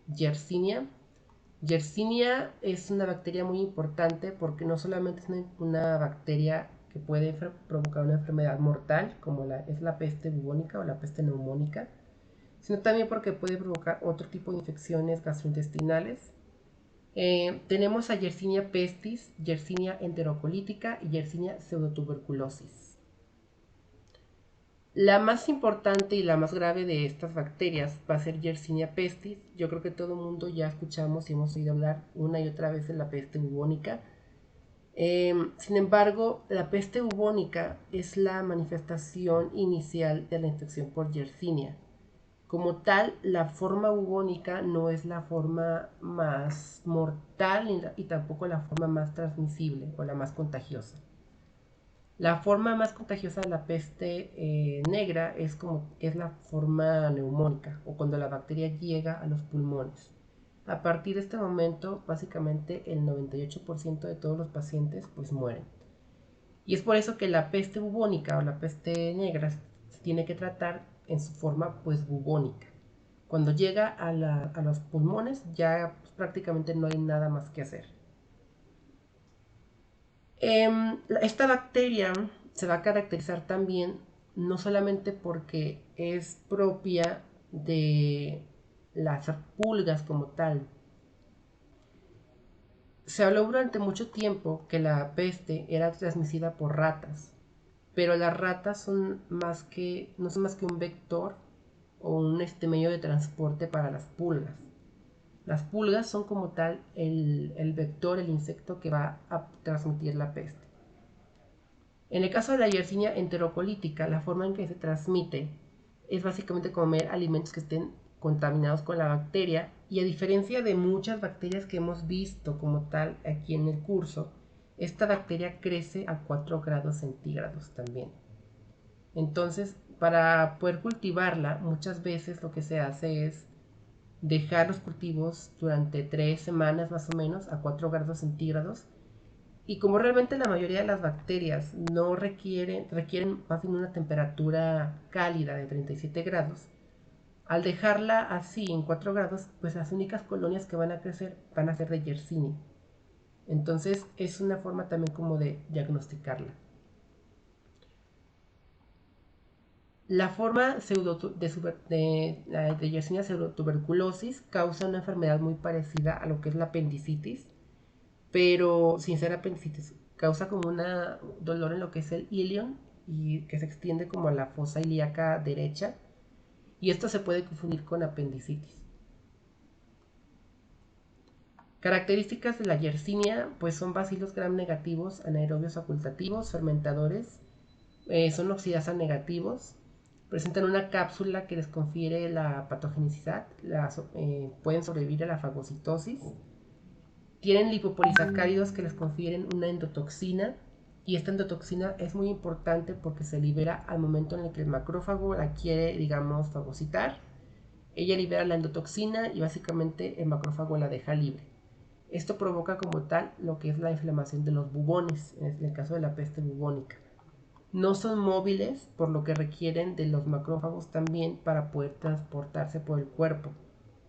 Yersinia. Yersinia es una bacteria muy importante porque no solamente es una bacteria que puede provocar una enfermedad mortal, como es la peste bubónica o la peste neumónica, sino también porque puede provocar otro tipo de infecciones gastrointestinales. Tenemos a Yersinia pestis, Yersinia enterocolítica y Yersinia pseudotuberculosis. La más importante y la más grave de estas bacterias va a ser Yersinia pestis. Yo creo que todo el mundo ya escuchamos y hemos oído hablar una y otra vez de la peste bubónica. Sin embargo, la peste bubónica es la manifestación inicial de la infección por Yersinia. Como tal, la forma bubónica no es la forma más mortal y tampoco la forma más transmisible o la más contagiosa. La forma más contagiosa de la peste negra es la forma neumónica o cuando la bacteria llega a los pulmones. A partir de este momento, básicamente el 98% de todos los pacientes pues mueren. Y es por eso que la peste bubónica o la peste negra se tiene que tratar en su forma pues bubónica. Cuando llega a los pulmones ya pues, prácticamente no hay nada más que hacer. Esta bacteria se va a caracterizar también no solamente porque es propia de las pulgas como tal. Se habló durante mucho tiempo que la peste era transmitida por ratas, pero las ratas no son más que un vector o un medio de transporte para las pulgas. Las pulgas son como tal el vector, el insecto que va a transmitir la peste. En el caso de la Yersinia enterocolítica, la forma en que se transmite es básicamente comer alimentos que estén contaminados con la bacteria y a diferencia de muchas bacterias que hemos visto como tal aquí en el curso, esta bacteria crece a 4 grados centígrados también. Entonces, para poder cultivarla, muchas veces lo que se hace es dejar los cultivos durante 3 semanas más o menos a 4 grados centígrados. Y como realmente la mayoría de las bacterias no requieren más bien una temperatura cálida de 37 grados, al dejarla así en 4 grados, pues las únicas colonias que van a crecer van a ser de Yersinia. Entonces es una forma también como de diagnosticarla. La forma de Yersinia pseudotuberculosis causa una enfermedad muy parecida a lo que es la apendicitis, pero sin ser apendicitis. Causa como un dolor en lo que es el ilion y que se extiende como a la fosa ilíaca derecha. Y esto se puede confundir con apendicitis. Características de la Yersinia pues son bacilos gram negativos, anaerobios facultativos, fermentadores, son oxidasa negativos, presentan una cápsula que les confiere la patogenicidad, pueden sobrevivir a la fagocitosis, tienen lipopolisacáridos que les confieren una endotoxina y esta endotoxina es muy importante porque se libera al momento en el que el macrófago la quiere, digamos, fagocitar. Ella libera la endotoxina y básicamente el macrófago la deja libre. Esto provoca como tal lo que es la inflamación de los bubones, en el caso de la peste bubónica. No son móviles, por lo que requieren de los macrófagos también para poder transportarse por el cuerpo,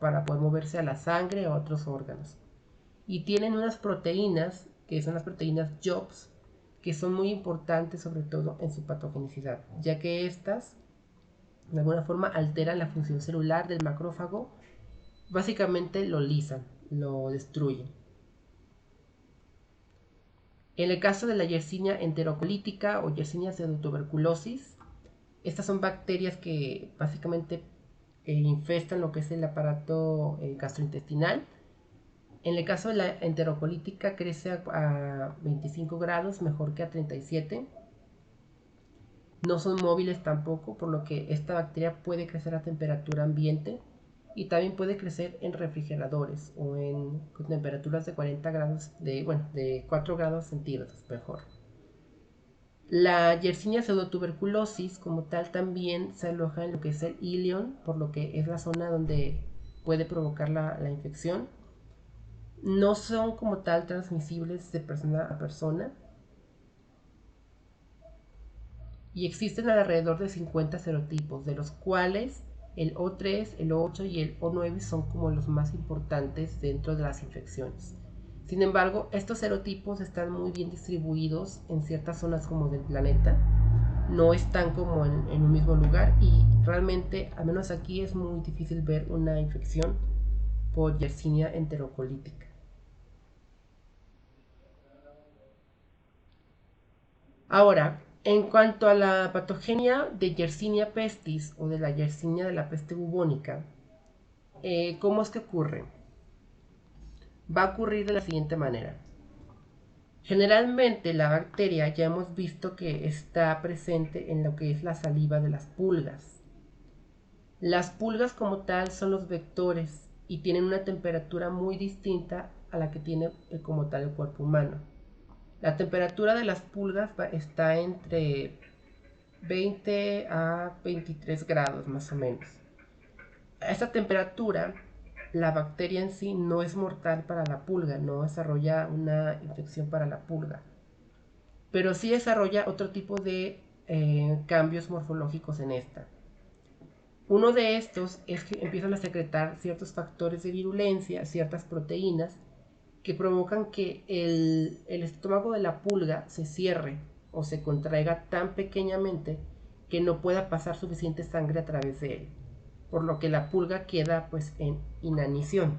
para poder moverse a la sangre o a otros órganos. Y tienen unas proteínas, que son las proteínas JOPS, que son muy importantes sobre todo en su patogenicidad, ya que estas de alguna forma alteran la función celular del macrófago, básicamente lo lisan, lo destruyen. En el caso de la Yersinia enterocolítica o Yersinia pseudotuberculosis, estas son bacterias que básicamente infestan lo que es el aparato gastrointestinal. En el caso de la enterocolítica crece a 25 grados, mejor que a 37. No son móviles tampoco, por lo que esta bacteria puede crecer a temperatura ambiente y también puede crecer en refrigeradores o con temperaturas de 40 grados, de 4 grados centígrados mejor. La Yersinia pseudotuberculosis como tal también se aloja en lo que es el ilion, por lo que es la zona donde puede provocar la infección. No son como tal transmisibles de persona a persona y existen alrededor de 50 serotipos, de los cuales el O3, el O8 y el O9 son como los más importantes dentro de las infecciones. Sin embargo, estos serotipos están muy bien distribuidos en ciertas zonas como del planeta, no están como en un mismo lugar y realmente, al menos aquí, es muy difícil ver una infección por Yersinia enterocolítica. Ahora, en cuanto a la patogenia de Yersinia pestis o de la Yersinia de la peste bubónica, ¿cómo es que ocurre? Va a ocurrir de la siguiente manera. Generalmente la bacteria ya hemos visto que está presente en lo que es la saliva de las pulgas. Las pulgas como tal son los vectores y tienen una temperatura muy distinta a la que tiene como tal el cuerpo humano. La temperatura de las pulgas está entre 20 a 23 grados más o menos. A esta temperatura, la bacteria en sí no es mortal para la pulga, no desarrolla una infección para la pulga, pero sí desarrolla otro tipo de cambios morfológicos en esta. Uno de estos es que empiezan a secretar ciertos factores de virulencia, ciertas proteínas, que provocan que el estómago de la pulga se cierre o se contraiga tan pequeñamente que no pueda pasar suficiente sangre a través de él, por lo que la pulga queda pues en inanición.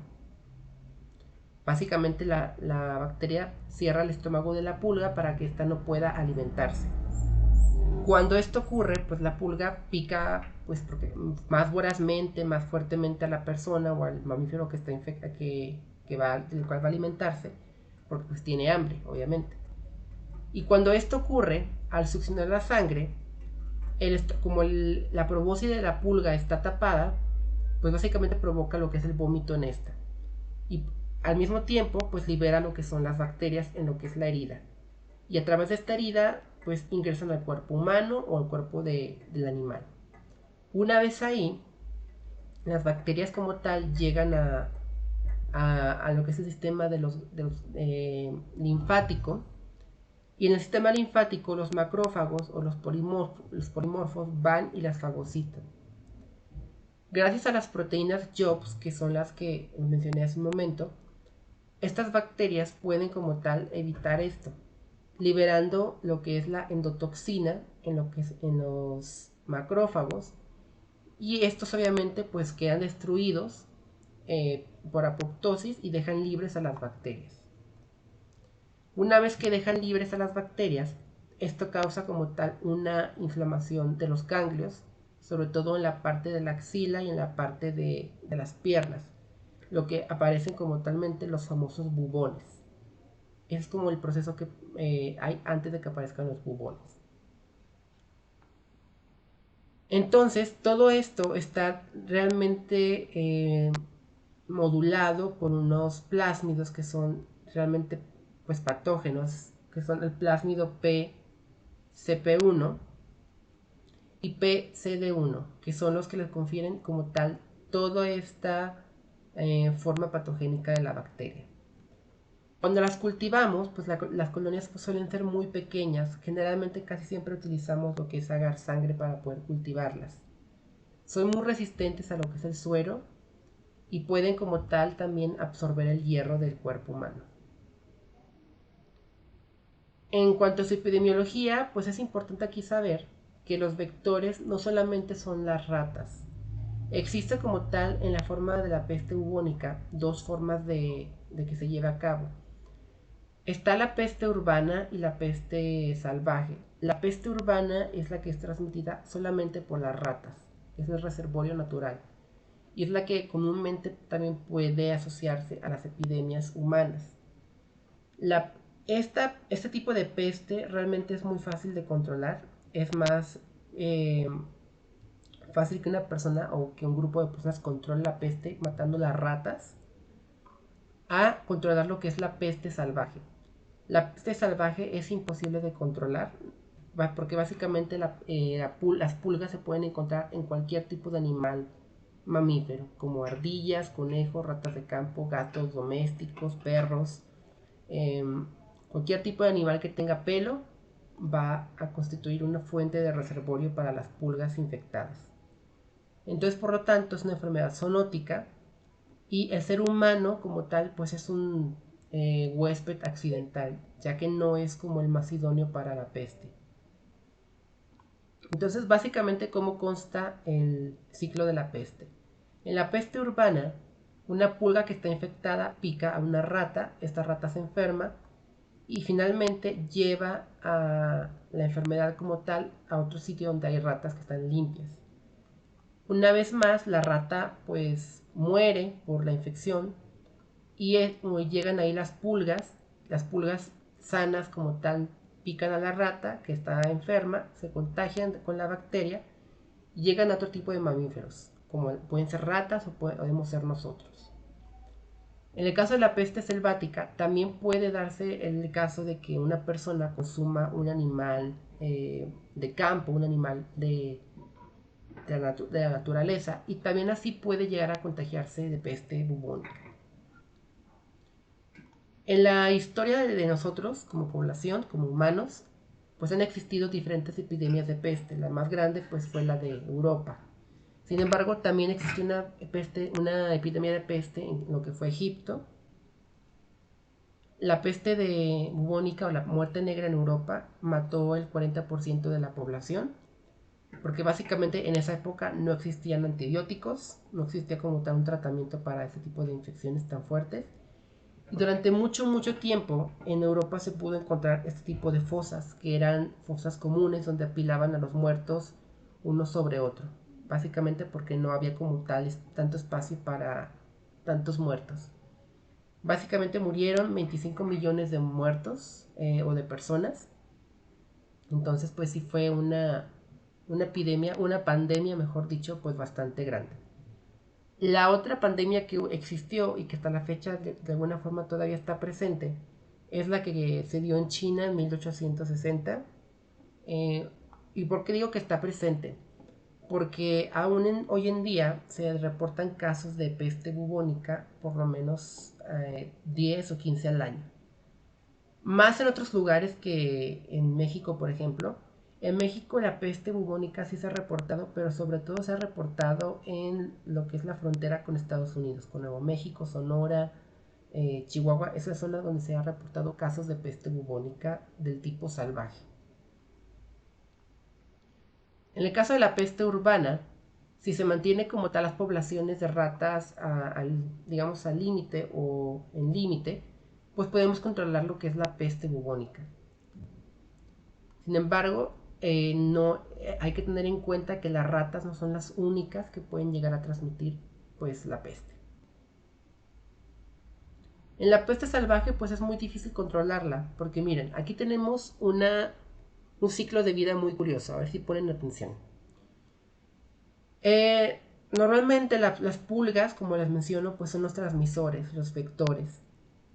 Básicamente la bacteria cierra el estómago de la pulga para que ésta no pueda alimentarse. Cuando esto ocurre, pues la pulga pica pues porque más vorazmente, más fuertemente a la persona o al mamífero que está del cual va a alimentarse, porque pues tiene hambre, obviamente. Y cuando esto ocurre, al succionar la sangre, como la probóscide de la pulga está tapada, pues básicamente provoca lo que es el vómito en esta. Y al mismo tiempo, pues libera lo que son las bacterias en lo que es la herida. Y a través de esta herida, pues ingresan al cuerpo humano o al cuerpo del animal. Una vez ahí, las bacterias como tal llegan a lo que es el sistema de los linfático. Y en el sistema linfático, los macrófagos o los polimorfos van y las fagocitan. Gracias a las proteínas JOPS, que son las que mencioné hace un momento, estas bacterias pueden como tal evitar esto, liberando lo que es la endotoxina en los macrófagos, y estos obviamente pues quedan destruidos por apoptosis y dejan libres a las bacterias. Una vez que dejan libres a las bacterias, esto causa como tal una inflamación de los ganglios, sobre todo en la parte de la axila y en la parte de las piernas, lo que aparecen como talmente los famosos bubones. Es como el proceso que hay antes de que aparezcan los bubones. Entonces, todo esto está realmente modulado por unos plásmidos que son realmente pues patógenos, que son el plásmido PCP1 y PCD1, que son los que les confieren como tal toda esta forma patogénica de la bacteria. Cuando las cultivamos, pues las colonias pues, suelen ser muy pequeñas. Generalmente casi siempre utilizamos lo que es agar sangre para poder cultivarlas. Son muy resistentes a lo que es el suero y pueden como tal también absorber el hierro del cuerpo humano. En cuanto a su epidemiología, pues es importante aquí saber que los vectores no solamente son las ratas. Existe como tal en la forma de la peste bubónica dos formas de que se lleve a cabo. Está la peste urbana y la peste salvaje. La peste urbana es la que es transmitida solamente por las ratas, es el reservorio natural, y es la que comúnmente también puede asociarse a las epidemias humanas. Este tipo de peste realmente es muy fácil de controlar, es más fácil que una persona o que un grupo de personas controle la peste matando las ratas a controlar lo que es la peste salvaje. La peste salvaje es imposible de controlar porque básicamente las pulgas se pueden encontrar en cualquier tipo de animal mamífero, como ardillas, conejos, ratas de campo, gatos domésticos, perros. Cualquier tipo de animal que tenga pelo va a constituir una fuente de reservorio para las pulgas infectadas. Entonces, por lo tanto, es una enfermedad zoonótica y el ser humano como tal, pues es un huésped accidental, ya que no es como el más idóneo para la peste. Entonces, básicamente, ¿cómo consta el ciclo de la peste? En la peste urbana, una pulga que está infectada pica a una rata, esta rata se enferma y finalmente lleva a la enfermedad como tal a otro sitio donde hay ratas que están limpias. Una vez más, la rata pues muere por la infección y llegan ahí las pulgas sanas como tal pican a la rata que está enferma, se contagian con la bacteria y llegan a otro tipo de mamíferos, como pueden ser ratas o podemos ser nosotros. En el caso de la peste selvática, también puede darse el caso de que una persona consuma un animal de campo, un animal de la naturaleza, y también así puede llegar a contagiarse de peste bubónica. En la historia de nosotros, como población, como humanos, pues han existido diferentes epidemias de peste. La más grande pues fue la de Europa. Sin embargo, también existió una epidemia de peste en lo que fue Egipto. La peste de bubónica o la muerte negra en Europa mató el 40% de la población, porque básicamente en esa época no existían antibióticos, no existía como tal un tratamiento para ese tipo de infecciones tan fuertes. Y durante mucho, mucho tiempo en Europa se pudo encontrar este tipo de fosas, que eran fosas comunes donde apilaban a los muertos uno sobre otro, básicamente porque no había como tal tanto espacio para tantos muertos. Básicamente murieron 25 millones de muertos o de personas. Entonces, pues sí fue una epidemia, una pandemia, mejor dicho, pues bastante grande. La otra pandemia que existió y que hasta la fecha de alguna forma todavía está presente es la que se dio en China en 1860. Eh, ¿Y por qué digo que está presente? Porque aún hoy en día se reportan casos de peste bubónica por lo menos 10 o 15 al año. Más en otros lugares que en México, por ejemplo. En México la peste bubónica sí se ha reportado, pero sobre todo se ha reportado en lo que es la frontera con Estados Unidos, con Nuevo México, Sonora, Chihuahua. Esa es zona donde se han reportado casos de peste bubónica del tipo salvaje. En el caso de la peste urbana, si se mantiene como tal las poblaciones de ratas digamos al límite o en límite, pues podemos controlar lo que es la peste bubónica. Sin embargo, no, hay que tener en cuenta que las ratas no son las únicas que pueden llegar a transmitir pues la peste. En la peste salvaje pues es muy difícil controlarla, porque miren, aquí tenemos un ciclo de vida muy curioso, a ver si ponen atención. Normalmente las pulgas, como les menciono, pues son los transmisores, los vectores.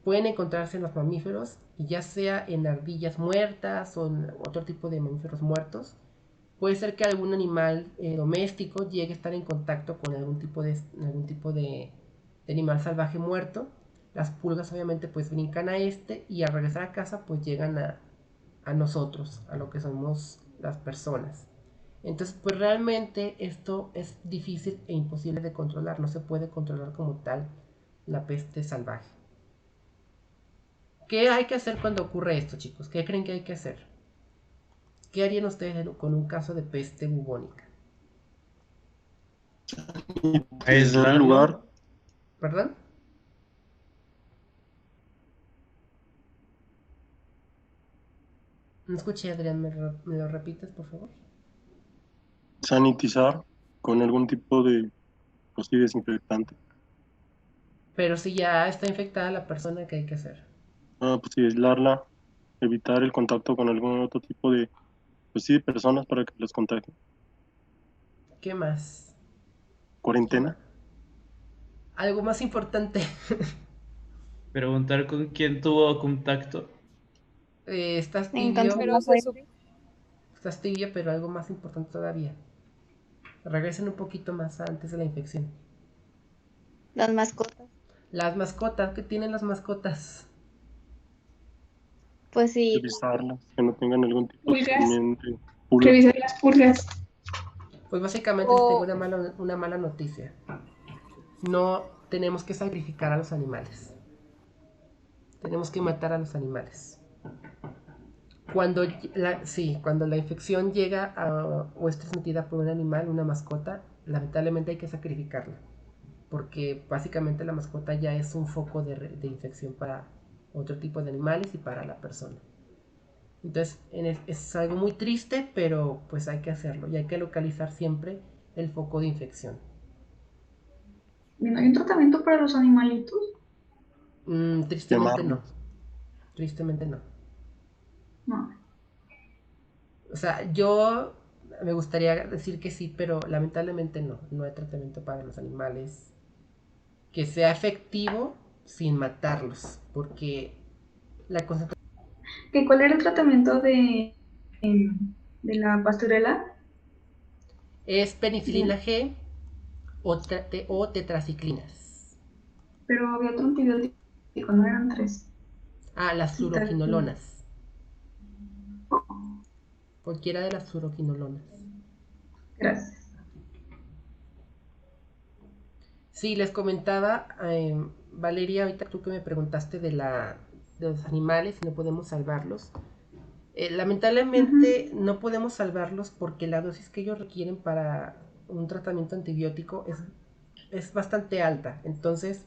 Pueden encontrarse en los mamíferos, y ya sea en ardillas muertas o en otro tipo de mamíferos muertos. Puede ser que algún animal doméstico llegue a estar en contacto con algún tipo de animal salvaje muerto. Las pulgas obviamente pues brincan a este y al regresar a casa pues llegan a nosotros, a lo que somos las personas. Entonces, pues realmente esto es difícil e imposible de controlar, no se puede controlar como tal la peste salvaje. ¿Qué hay que hacer cuando ocurre esto, chicos? ¿Qué creen que hay que hacer? ¿Qué harían ustedes con un caso de peste bubónica? Aislar el lugar. ¿Perdón? No escuché, Adrián, ¿me lo repites, por favor? Sanitizar con algún tipo de, pues sí, desinfectante. Pero si ya está infectada la persona, ¿qué hay que hacer? Pues sí, aislarla, evitar el contacto con algún otro tipo de, pues sí, de personas para que les contagien. ¿Qué más? ¿Qué más? Cuarentena. Algo más importante. Preguntar con quién tuvo contacto. Estás tibio, Encontrar la fuente. estás tibio, pero algo más importante todavía. Regresen un poquito más antes de la infección. Las mascotas. Las mascotas, ¿qué tienen las mascotas? Pues sí, Revisarlas, que no tengan algún tipo Pulgas, también de pulgas. revisar las pulgas. Pues básicamente les tengo una mala noticia. No tenemos que sacrificar a los animales. Tenemos que matar a los animales. Cuando la infección llega o es transmitida por un animal, una mascota, lamentablemente hay que sacrificarla. Porque básicamente la mascota ya es un foco de infección para otro tipo de animales y para la persona. Entonces es algo muy triste, pero pues hay que hacerlo y hay que localizar siempre el foco de infección. Bien, ¿hay un tratamiento para los animalitos? Tristemente Quemarlo. no. Tristemente no. No. O sea, yo me gustaría decir que sí, pero lamentablemente no. No hay tratamiento para los animales que sea efectivo sin matarlos. Porque la concentración ¿Cuál era el tratamiento de la pasturela? es Bien, penicilina G o tetraciclinas. pero había otro antibiótico, no eran 3. Ah, las Citalina. fluoroquinolonas. Cualquiera de las fluoroquinolonas. Gracias. Sí, les comentaba, Valeria, ahorita tú que me preguntaste de los animales y no podemos salvarlos. Lamentablemente Ujú. no podemos salvarlos porque la dosis que ellos requieren para un tratamiento antibiótico es bastante alta. Entonces,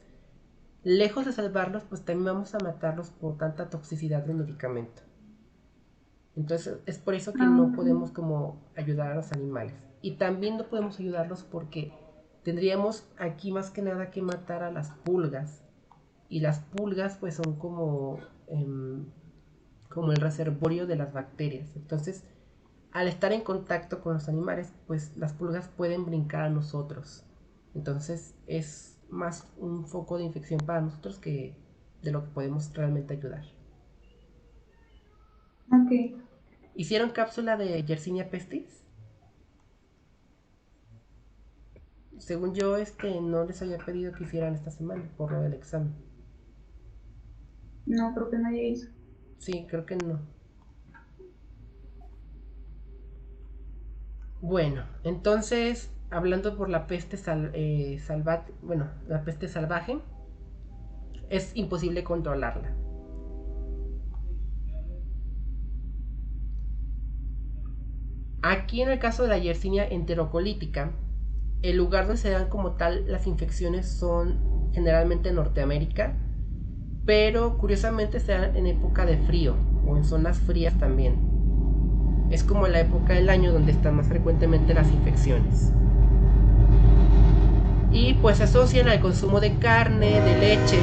lejos de salvarlos, pues también vamos a matarlos por tanta toxicidad del medicamento. Entonces, es por eso que Ah, no ok. podemos como ayudar a los animales. Y también no podemos ayudarlos porque tendríamos aquí más que nada que matar a las pulgas. Y las pulgas pues son como el reservorio de las bacterias. Entonces, al estar en contacto con los animales, pues las pulgas pueden brincar a nosotros. Entonces es más un foco de infección para nosotros que de lo que podemos realmente ayudar. Ok. ¿Hicieron cápsula de Yersinia pestis? Según yo, no les había pedido que hicieran esta semana por lo del examen. No, creo que nadie hizo. Sí, creo que no. Bueno, entonces, hablando por la peste salvaje, bueno, la peste salvaje, es imposible controlarla. Aquí en el caso de la Yersinia enterocolítica, el lugar donde se dan como tal las infecciones son generalmente en Norteamérica, pero curiosamente se dan en época de frío o en zonas frías también. Es como la época del año donde están más frecuentemente las infecciones. Y pues se asocian al consumo de carne, de leche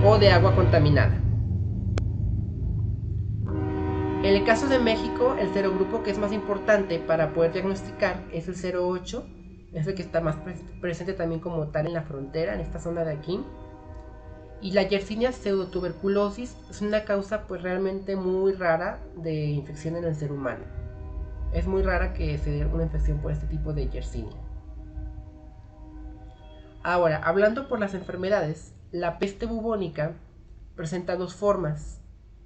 o de agua contaminada. En el caso de México, el serogrupo que es más importante para poder diagnosticar es el 08, es el que está más presente también como tal en la frontera, en esta zona de aquí. Y la Yersinia pseudotuberculosis es una causa pues realmente muy rara de infección en el ser humano. Es muy rara que se dé una infección por este tipo de Yersinia. Ahora, hablando por las enfermedades, la peste bubónica presenta dos formas,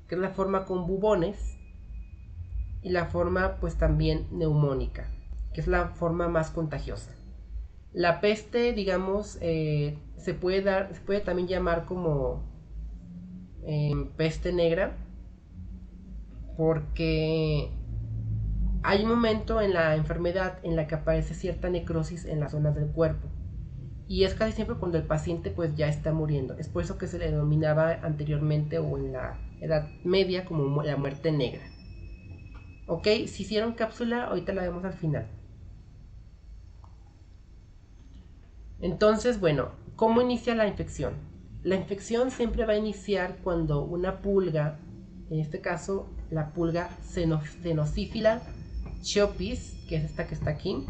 que es la forma con bubones y la forma pues también neumónica, que es la forma más contagiosa. La peste, digamos, se puede también llamar como peste negra, porque hay un momento en la enfermedad en la que aparece cierta necrosis en las zonas del cuerpo. Y es casi siempre cuando el paciente pues ya está muriendo. Es por eso que se le denominaba anteriormente o en la Edad Media como la muerte negra. Ok, si hicieron cápsula, ahorita la vemos al final. Entonces, bueno, ¿cómo inicia la infección? La infección siempre va a iniciar cuando una pulga, en este caso la pulga Xenophila Chiopis, que es esta que está aquí,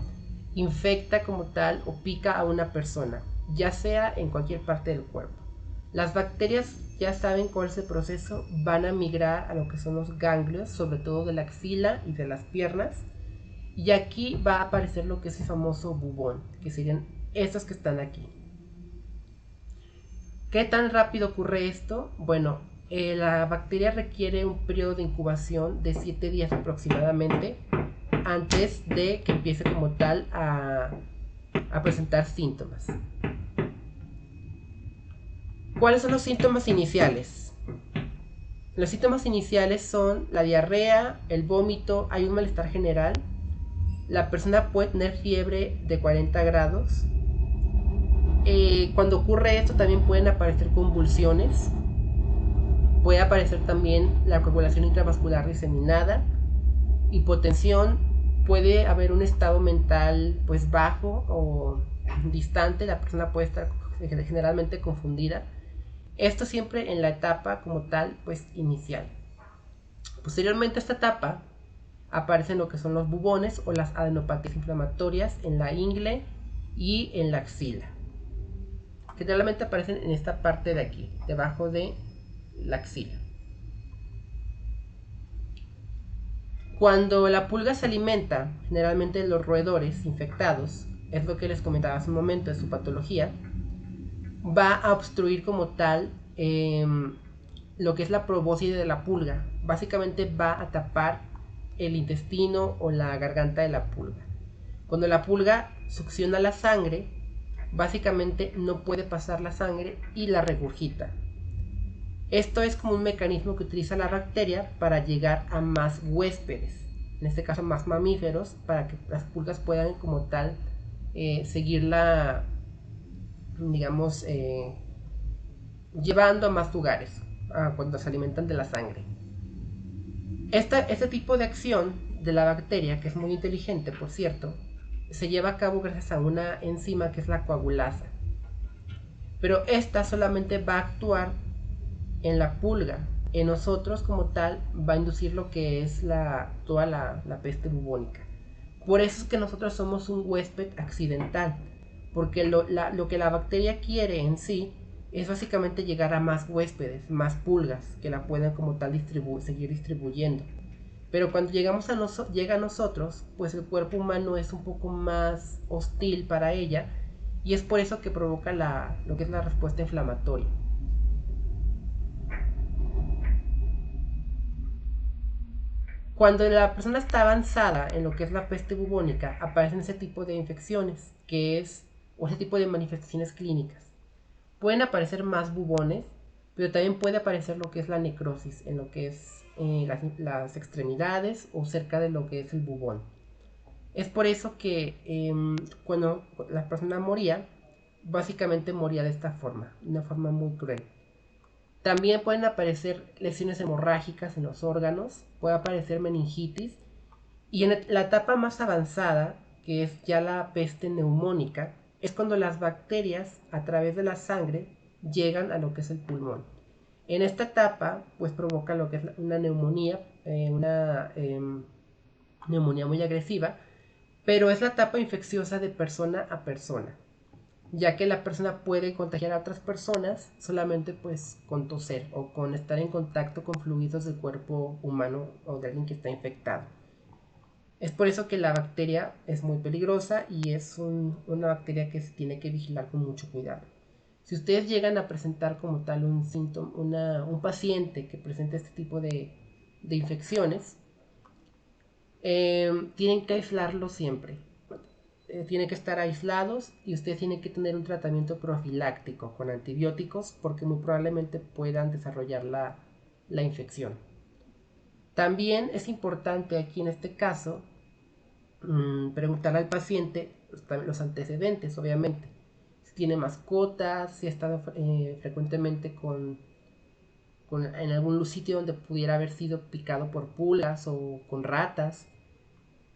infecta como tal o pica a una persona, ya sea en cualquier parte del cuerpo. Las bacterias ya saben cuál es el proceso, van a migrar a lo que son los ganglios, sobre todo de la axila y de las piernas, y aquí va a aparecer lo que es el famoso bubón, que serían estos que están aquí. ¿Qué tan rápido ocurre esto? Bueno, La bacteria requiere un periodo de incubación de 7 días aproximadamente antes de que empiece como tal a presentar síntomas. ¿Cuáles son los síntomas iniciales? Los síntomas iniciales son la diarrea, el vómito, hay un malestar general. La persona puede tener fiebre de 40 grados. Cuando ocurre esto también pueden aparecer convulsiones. Puede aparecer también la coagulación intravascular diseminada, hipotensión, puede haber un estado mental pues bajo o distante, la persona puede estar generalmente confundida. Esto siempre en la etapa como tal pues inicial. Posteriormente a esta etapa aparecen lo que son los bubones o las adenopatías inflamatorias en la ingle y en la axila. Generalmente aparecen en esta parte de aquí, debajo de la axila. Cuando la pulga se alimenta, generalmente de los roedores infectados, es lo que les comentaba hace un momento de su patología, va a obstruir como tal lo que es la probóscide de la pulga. Básicamente va a tapar el intestino o la garganta de la pulga. Cuando la pulga succiona la sangre, básicamente no puede pasar la sangre y la regurgita. Esto es como un mecanismo que utiliza la bacteria para llegar a más huéspedes, en este caso más mamíferos, para que las pulgas puedan como tal seguirla, digamos, llevando a más lugares cuando se alimentan de la sangre. Este tipo de acción de la bacteria, que es muy inteligente por cierto, se lleva a cabo gracias a una enzima que es la coagulasa. Pero esta solamente va a actuar en la pulga. En nosotros como tal va a inducir lo que es toda la peste bubónica. Por eso es que nosotros somos un huésped accidental, porque lo que la bacteria quiere en sí es básicamente llegar a más huéspedes, más pulgas que la puedan como tal seguir distribuyendo. Pero cuando llega a nosotros, pues el cuerpo humano es un poco más hostil para ella y es por eso que provoca lo que es la respuesta inflamatoria. Cuando la persona está avanzada en lo que es la peste bubónica, aparecen ese tipo de infecciones, o ese tipo de manifestaciones clínicas. Pueden aparecer más bubones, pero también puede aparecer lo que es la necrosis, en lo que es las extremidades o cerca de lo que es el bubón. Es por eso que cuando la persona moría, básicamente moría de esta forma, de una forma muy cruel. También pueden aparecer lesiones hemorrágicas en los órganos, puede aparecer meningitis y en la etapa más avanzada, que es ya la peste neumónica, es cuando las bacterias a través de la sangre llegan a lo que es el pulmón. En esta etapa pues provoca lo que es una neumonía, neumonía muy agresiva, pero es la etapa infecciosa de persona a persona, ya que la persona puede contagiar a otras personas solamente pues con toser o con estar en contacto con fluidos del cuerpo humano o de alguien que está infectado. Es por eso que la bacteria es muy peligrosa y es una bacteria que se tiene que vigilar con mucho cuidado. Si ustedes llegan a presentar como tal un síntoma, un paciente que presente este tipo de infecciones, tienen que aislarlo siempre. Tienen que estar aislados y ustedes tienen que tener un tratamiento profiláctico con antibióticos porque muy probablemente puedan desarrollar la infección. También es importante aquí en este caso preguntarle al paciente los antecedentes, obviamente. Si tiene mascotas, si ha estado frecuentemente en algún sitio donde pudiera haber sido picado por pulgas o con ratas.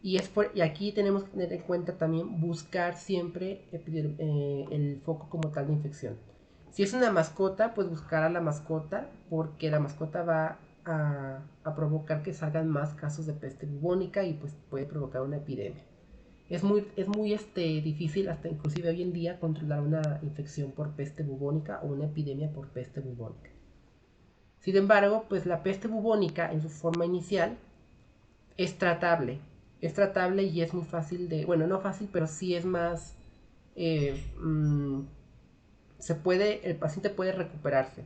Y aquí tenemos que tener en cuenta también buscar siempre el foco como tal de infección. Si es una mascota, pues buscar a la mascota porque la mascota va a provocar que salgan más casos de peste bubónica y pues puede provocar una epidemia. Es muy difícil hasta inclusive hoy en día controlar una infección por peste bubónica o una epidemia por peste bubónica. Sin embargo, pues la peste bubónica en su forma inicial es tratable y es muy fácil bueno, no fácil, pero sí es más, el paciente puede recuperarse.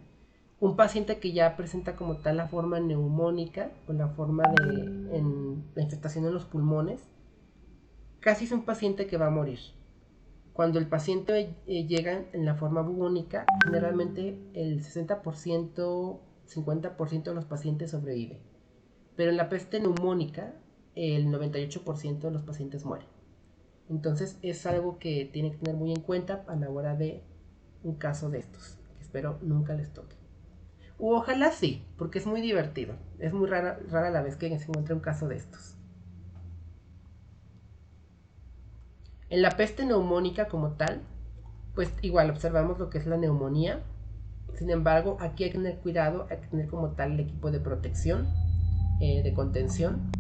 Un paciente que ya presenta como tal la forma neumónica o la forma de la infectación en los pulmones, casi es un paciente que va a morir. Cuando el paciente llega en la forma bubónica, generalmente el 60%, 50% de los pacientes sobrevive. Pero en la peste neumónica, el 98% de los pacientes mueren. Entonces es algo que tiene que tener muy en cuenta a la hora de un caso de estos, que espero nunca les toque. O ojalá sí, porque es muy divertido. Es muy rara la vez que se encuentre un caso de estos. En la peste neumónica como tal, pues igual observamos lo que es la neumonía. Sin embargo, aquí hay que tener cuidado, hay que tener como tal el equipo de protección, de contención.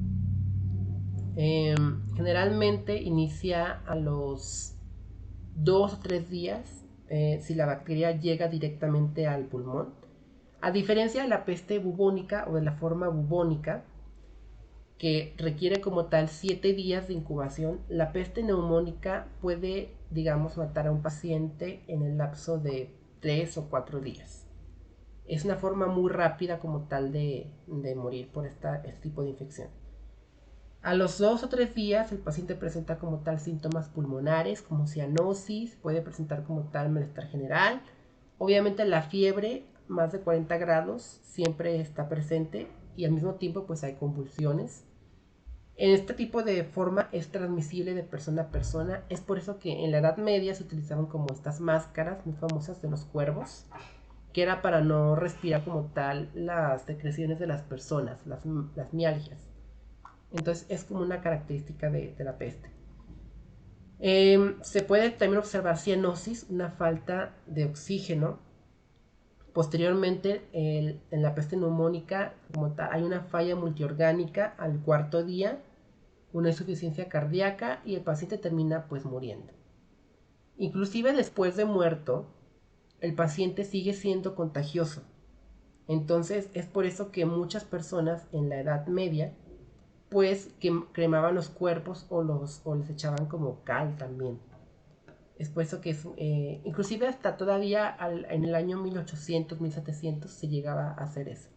Generalmente inicia a los 2 o 3 días si la bacteria llega directamente al pulmón. A diferencia de la peste bubónica o de la forma bubónica, que requiere como tal 7 días de incubación, la peste neumónica puede, digamos, matar a un paciente en el lapso de 3 o 4 días. Es una forma muy rápida como tal de morir por este tipo de infección. A los 2 o 3 días el paciente presenta como tal síntomas pulmonares como cianosis, puede presentar como tal malestar general. Obviamente la fiebre más de 40 grados siempre está presente y al mismo tiempo pues hay convulsiones. En este tipo de forma es transmisible de persona a persona. Es por eso que en la Edad Media se utilizaban como estas máscaras muy famosas de los cuervos, que era para no respirar como tal las secreciones de las personas, las mialgias. Entonces es como una característica de la peste. Se puede también observar cianosis, una falta de oxígeno. Posteriormente, en la peste neumónica, como tal, hay una falla multiorgánica al cuarto día, una insuficiencia cardíaca y el paciente termina pues muriendo. Inclusive después de muerto, el paciente sigue siendo contagioso. Entonces es por eso que muchas personas en la Edad Media pues que cremaban los cuerpos o les echaban como cal también. Es por eso que es, inclusive hasta todavía en el año 1800, 1700 se llegaba a hacer eso.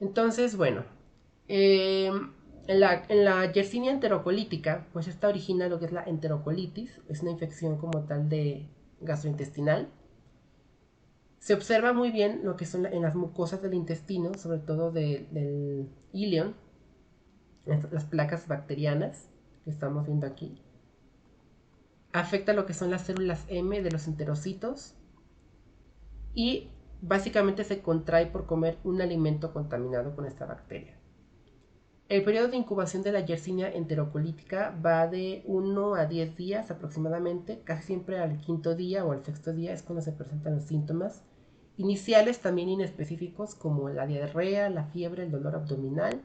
Entonces, bueno, en la Yersinia enterocolítica, pues esta origina lo que es la enterocolitis, es una infección como tal de gastrointestinal. Se observa muy bien lo que son en las mucosas del intestino, sobre todo del ilion, las placas bacterianas que estamos viendo aquí. Afecta lo que son las células M de los enterocitos y básicamente se contrae por comer un alimento contaminado con esta bacteria. El periodo de incubación de la Yersinia enterocolítica va de 1 a 10 días aproximadamente, casi siempre al quinto día o al sexto día es cuando se presentan los síntomas iniciales también inespecíficos como la diarrea, la fiebre, el dolor abdominal.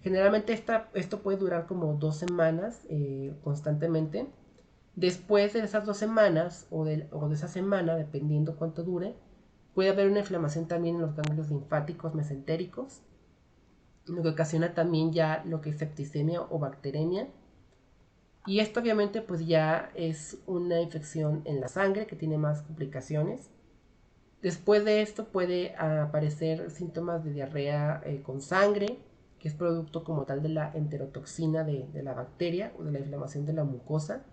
Generalmente esto puede durar como 2 semanas constantemente. Después de esas 2 semanas o de esa semana, dependiendo cuánto dure, puede haber una inflamación también en los ganglios linfáticos mesentéricos, lo que ocasiona también ya lo que es septicemia o bacteremia. Y esto obviamente pues ya es una infección en la sangre que tiene más complicaciones. Después de esto puede aparecer síntomas de diarrea con sangre, que es producto como tal de la enterotoxina de la bacteria o de la inflamación de la mucosa.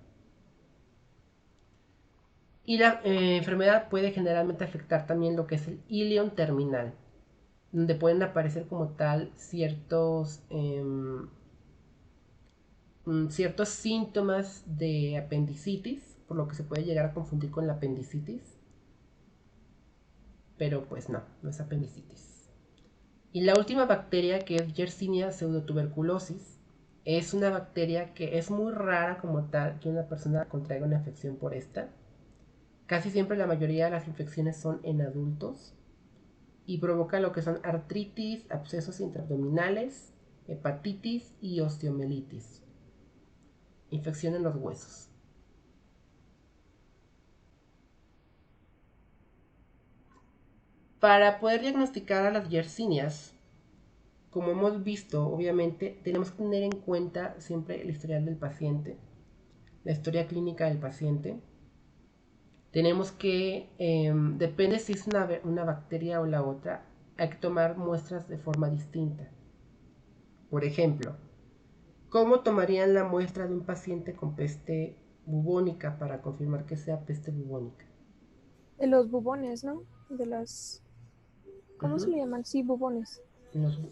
Y la enfermedad puede generalmente afectar también lo que es el ilion terminal, donde pueden aparecer como tal ciertos síntomas de apendicitis, por lo que se puede llegar a confundir con la apendicitis. Pero pues no es apendicitis. Y la última bacteria, que es Yersinia pseudotuberculosis, es una bacteria que es muy rara como tal que una persona contraiga una infección por esta. Casi siempre la mayoría de las infecciones son en adultos y provoca lo que son artritis, abscesos intraabdominales, hepatitis y osteomelitis. Infección en los huesos. Para poder diagnosticar a las yersinias, como hemos visto, obviamente, tenemos que tener en cuenta siempre el historial del paciente, la historia clínica del paciente. Tenemos que, depende si es una bacteria o la otra, hay que tomar muestras de forma distinta. Por ejemplo, ¿cómo tomarían la muestra de un paciente con peste bubónica para confirmar que sea peste bubónica? De los bubones, ¿no? De las... ¿Cómo se Ujú. le llaman? Sí, bubones.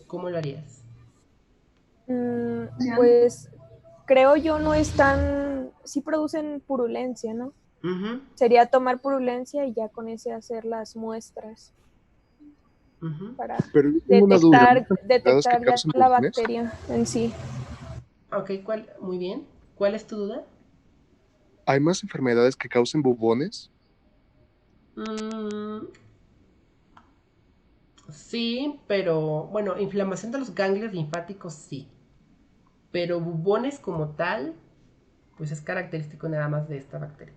¿Cómo lo harías? Pues creo yo no están... Sí producen purulencia, ¿no? Ujú, Sería tomar purulencia y ya con ese hacer las muestras ujú. para Pero yo tengo una duda. ¿Hay enfermedades que detectar ya causan la bubones? bacteria en sí. Ok, muy bien. ¿Cuál es tu duda? ¿Hay más enfermedades que causen bubones? Mm, sí, pero bueno, inflamación de los ganglios linfáticos sí. Pero bubones como tal, pues es característico nada más de esta bacteria.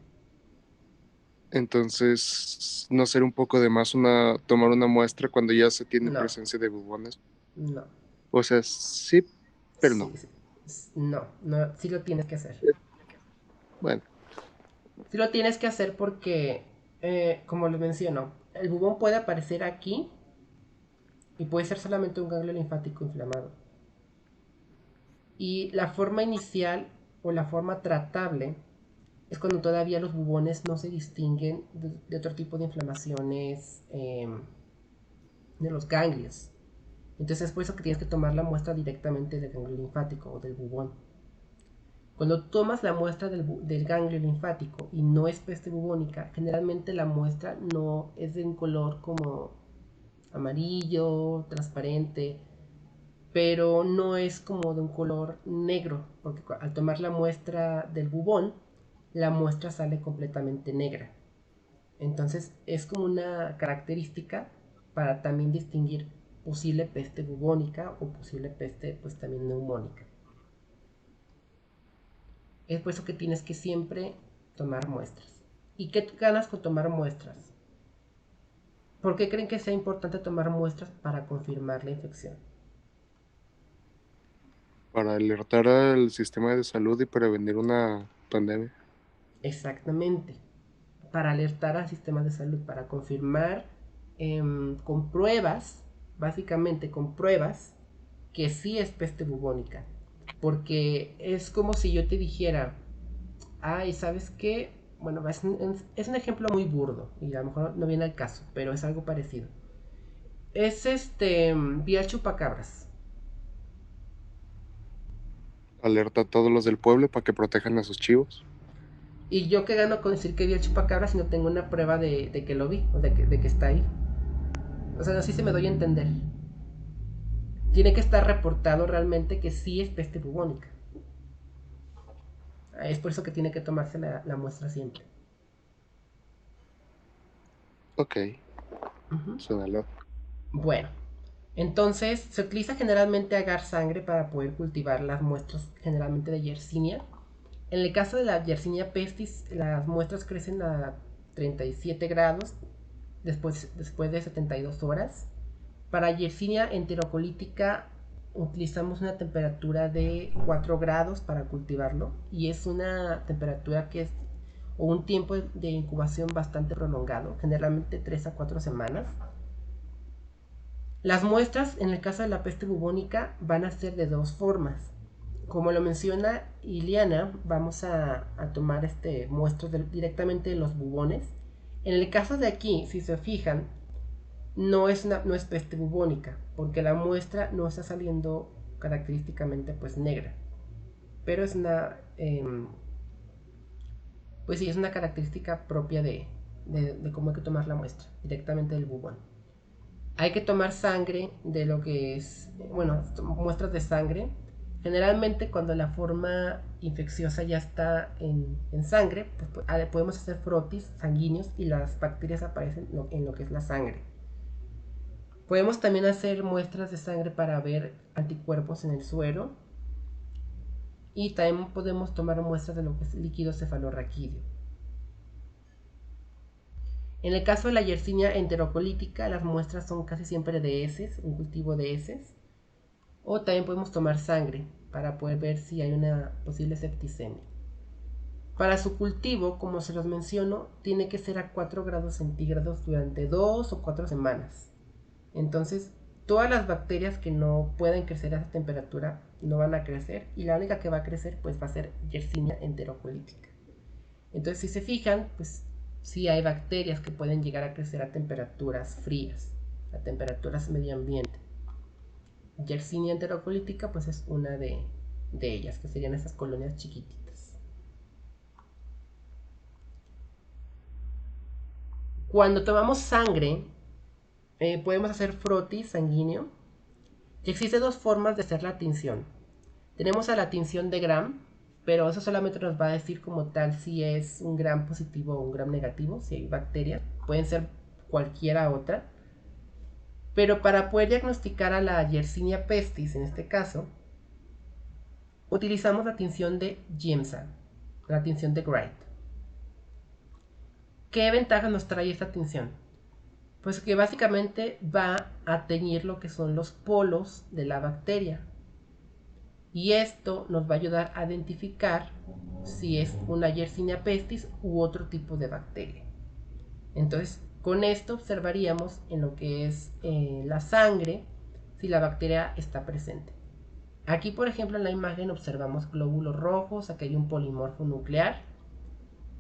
Entonces, ¿no ser un poco de más tomar una muestra cuando ya se tiene No, presencia de bubones? no. O sea, sí, pero no. Sí, sí. No, no, sí lo tienes que hacer. Bueno, Sí lo tienes que hacer porque, como les menciono, el bubón puede aparecer aquí y puede ser solamente un ganglio linfático inflamado. Y la forma inicial o la forma tratable es cuando todavía los bubones no se distinguen de otro tipo de inflamaciones de los ganglios. Entonces es por eso que tienes que tomar la muestra directamente del ganglio linfático o del bubón. Cuando tomas la muestra del ganglio linfático y no es peste bubónica, generalmente la muestra no es de un color como amarillo, transparente, pero no es como de un color negro, porque al tomar la muestra del bubón, la muestra sale completamente negra. Entonces es como una característica para también distinguir posible peste bubónica o posible peste pues también neumónica. Es por eso que tienes que siempre tomar muestras. ¿Y qué ganas con tomar muestras? ¿Por qué creen que sea importante tomar muestras para confirmar la infección? para alertar al sistema de salud y prevenir una pandemia. Exactamente. Para alertar al sistema de salud, para confirmar con pruebas, básicamente con pruebas, que sí es peste bubónica. Porque es como si yo te dijera, ay, ¿sabes qué? Bueno, es un ejemplo muy burdo y a lo mejor no viene al caso, pero es algo parecido. Es vi al chupacabras. Alerta a todos los del pueblo para que protejan a sus chivos. Y yo qué gano con decir que vi al chupacabras si no tengo una prueba de que lo vi o de que está ahí. O sea, así se me doy a entender. Tiene que estar reportado realmente que sí es peste bubónica. Es por eso que tiene que tomarse la muestra siempre. Ok, Ujú. suena loco. Bueno, entonces se utiliza generalmente agar sangre para poder cultivar las muestras generalmente de Yersinia. En el caso de la Yersinia pestis, las muestras crecen a 37 grados después de 72 horas. Para Yersinia enterocolítica utilizamos una temperatura de 4 grados para cultivarlo y es una temperatura que es o un tiempo de incubación bastante prolongado, generalmente 3 a 4 semanas. Las muestras en el caso de la peste bubónica van a ser de dos formas. Como lo menciona Iliana, vamos a tomar muestras directamente de los bubones. En el caso de aquí, si se fijan, no es peste bubónica, porque la muestra no está saliendo característicamente pues negra. Pero es pues sí, es una característica propia de cómo hay que tomar la muestra, directamente del bubón. Hay que tomar sangre de lo que es, bueno, muestras de sangre. Generalmente cuando la forma infecciosa ya está en sangre, pues podemos hacer frotis sanguíneos y las bacterias aparecen en lo que es la sangre. Podemos también hacer muestras de sangre para ver anticuerpos en el suero y también podemos tomar muestras de lo que es líquido cefalorraquídeo. En el caso de la Yersinia enterocolítica, las muestras son casi siempre de heces, un cultivo de heces. O también podemos tomar sangre para poder ver si hay una posible septicemia. Para su cultivo, como se los menciono, tiene que ser a 4 grados centígrados durante 2 o 4 semanas. Entonces, todas las bacterias que no pueden crecer a esa temperatura no van a crecer, y la única que va a crecer pues va a ser Yersinia enterocolítica. Entonces, si se fijan, pues sí hay bacterias que pueden llegar a crecer a temperaturas frías, a temperaturas medio ambiente. Yersinia enterocolítica pues es una de ellas, que serían esas colonias chiquititas. Cuando tomamos sangre, podemos hacer frotis sanguíneo. Y existen dos formas de hacer la tinción. Tenemos a la tinción de Gram, pero eso solamente nos va a decir como tal si es un Gram positivo o un Gram negativo, si hay bacterias. Pueden ser cualquiera otra. Pero para poder diagnosticar a la Yersinia pestis, en este caso, utilizamos la tinción de Giemsa, la tinción de Wright. ¿Qué ventajas nos trae esta tinción? Pues que básicamente va a teñir lo que son los polos de la bacteria. Y esto nos va a ayudar a identificar si es una Yersinia pestis u otro tipo de bacteria. Entonces, con esto observaríamos en lo que es la sangre si la bacteria está presente. Aquí, por ejemplo, en la imagen observamos glóbulos rojos, aquí hay un polimorfo nuclear.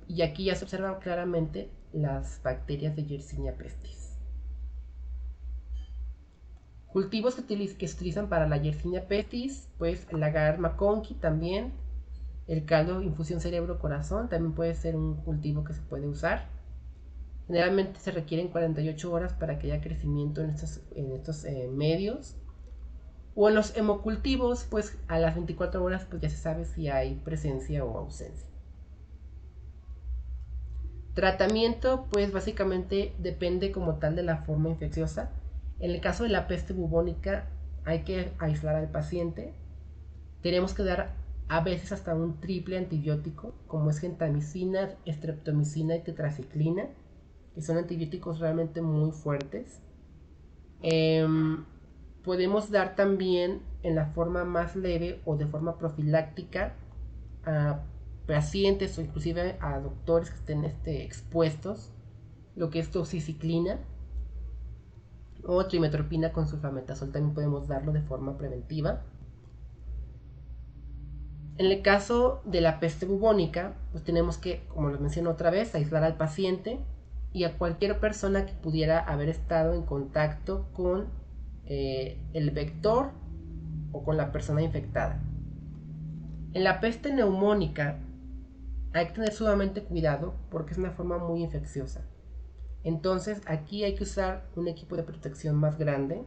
Y aquí ya se observan claramente las bacterias de Yersinia pestis. Cultivos que se utilizan para la Yersinia pestis, pues el agar McConkey también, el caldo infusión cerebro-corazón también puede ser un cultivo que se puede usar. Generalmente se requieren 48 horas para que haya crecimiento en estos medios. O en los hemocultivos, pues a las 24 horas pues ya se sabe si hay presencia o ausencia. Tratamiento, pues básicamente depende como tal de la forma infecciosa. En el caso de la peste bubónica hay que aislar al paciente. Tenemos que dar a veces hasta un triple antibiótico, como es gentamicina, streptomicina y tetraciclina, que son antibióticos realmente muy fuertes. Podemos dar también en la forma más leve o de forma profiláctica a pacientes o inclusive a doctores que estén expuestos, lo que es doxiciclina o trimetopina con sulfametazol, también podemos darlo de forma preventiva. En el caso de la peste bubónica, pues tenemos que, como lo menciono otra vez, aislar al paciente y a cualquier persona que pudiera haber estado en contacto con el vector o con la persona infectada. En la peste neumónica hay que tener sumamente cuidado porque es una forma muy infecciosa. Entonces aquí hay que usar un equipo de protección más grande.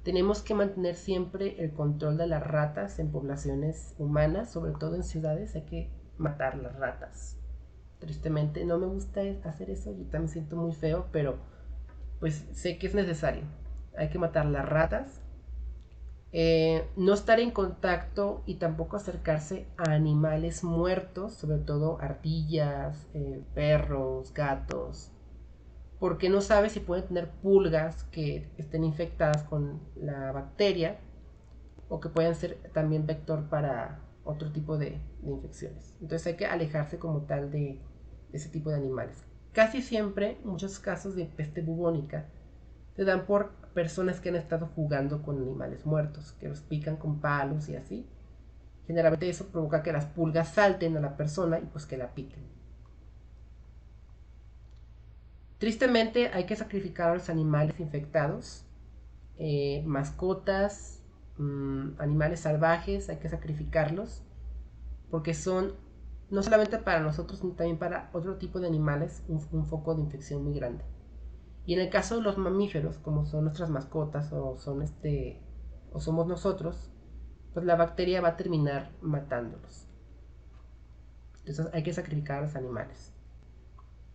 Tenemos que mantener siempre el control de las ratas en poblaciones humanas, sobre todo en ciudades. Hay que matar las ratas. Tristemente no me gusta hacer eso, yo también siento muy feo, pero pues sé que es necesario. Hay que matar las ratas. No estar en contacto y tampoco acercarse a animales muertos, sobre todo ardillas, perros, gatos, porque no sabe si pueden tener pulgas que estén infectadas con la bacteria o que pueden ser también vector para otro tipo de infecciones. Entonces hay que alejarse como tal de ese tipo de animales. Casi siempre, muchos casos de peste bubónica se dan por personas que han estado jugando con animales muertos, que los pican con palos y así. Generalmente eso provoca que las pulgas salten a la persona y pues que la piquen. Tristemente hay que sacrificar a los animales infectados, mascotas, animales salvajes, hay que sacrificarlos, porque son no solamente para nosotros, sino también para otro tipo de animales un foco de infección muy grande. Y en el caso de los mamíferos, como son nuestras mascotas o somos nosotros, pues la bacteria va a terminar matándolos. Entonces hay que sacrificar a los animales.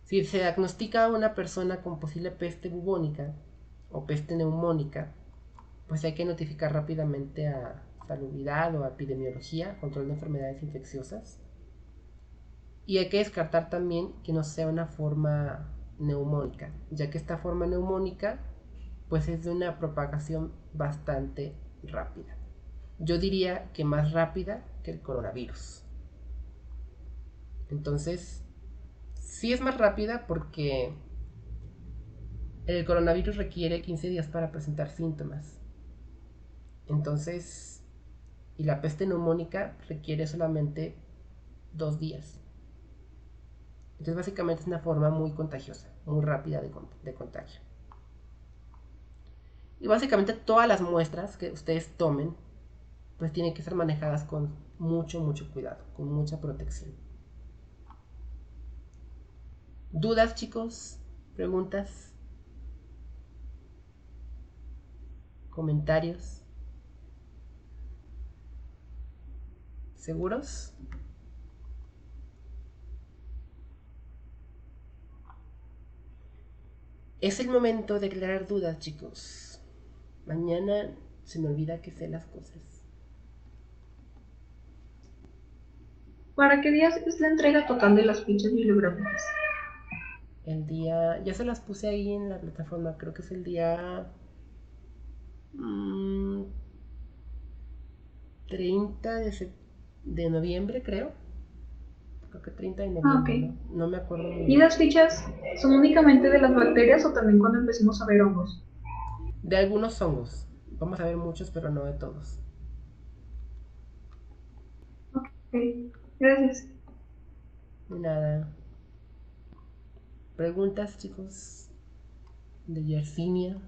Si se diagnostica a una persona con posible peste bubónica o peste neumónica, pues hay que notificar rápidamente a salubridad o a epidemiología, control de enfermedades infecciosas. Y hay que descartar también que no sea una forma neumónica, ya que esta forma neumónica pues es de una propagación bastante rápida. Yo diría que más rápida que el coronavirus. Entonces, sí es más rápida porque el coronavirus requiere 15 días para presentar síntomas. Entonces, y la peste neumónica requiere solamente 2 días. Entonces, básicamente es una forma muy contagiosa, muy rápida de contagio. Y básicamente todas las muestras que ustedes tomen, pues tienen que ser manejadas con mucho, mucho cuidado, con mucha protección. ¿Dudas, chicos? ¿Preguntas? ¿Comentarios? ¿Seguros? Es el momento de aclarar dudas, chicos. Mañana se me olvida que sé las cosas. ¿Para qué días es la entrega total de las fichas bibliográficas? El día, ya se las puse ahí en la plataforma, creo que es el día 30 de noviembre, creo. Creo que 30 de Ah, ok. noviembre, ¿no? No me acuerdo muy ¿Y bien. las fichas son únicamente de las bacterias o también cuando empecemos a ver hongos? De algunos hongos. Vamos a ver muchos, pero no de todos. Ok, gracias. De nada. ¿Preguntas, chicos? De Yersinia,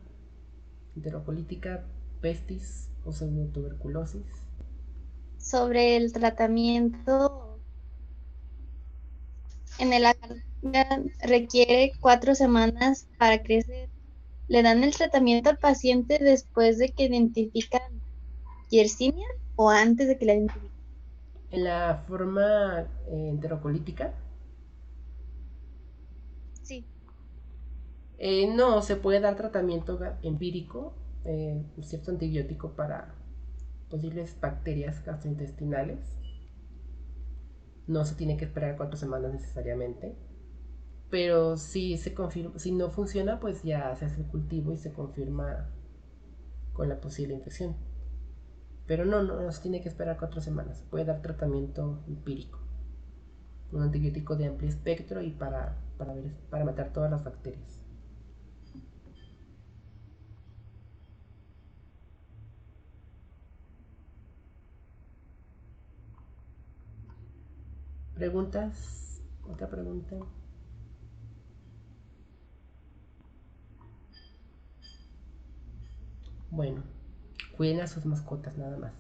enterocolítica, pestis o pseudotuberculosis. Sobre el tratamiento en el lagartija requiere 4 semanas para crecer. ¿Le dan el tratamiento al paciente después de que identifican Yersinia o antes de que la identifiquen? En la forma enterocolítica, Sí. no, se puede dar tratamiento empírico, un cierto antibiótico para posibles bacterias gastrointestinales. No se tiene que esperar 4 semanas necesariamente. Pero si se confirma, si no funciona, pues ya se hace el cultivo y se confirma con la posible infección. Pero no se tiene que esperar 4 semanas. Puede dar tratamiento empírico. Un antibiótico de amplio espectro y para matar todas las bacterias. ¿Preguntas? ¿Otra pregunta? Bueno, cuiden a sus mascotas nada más.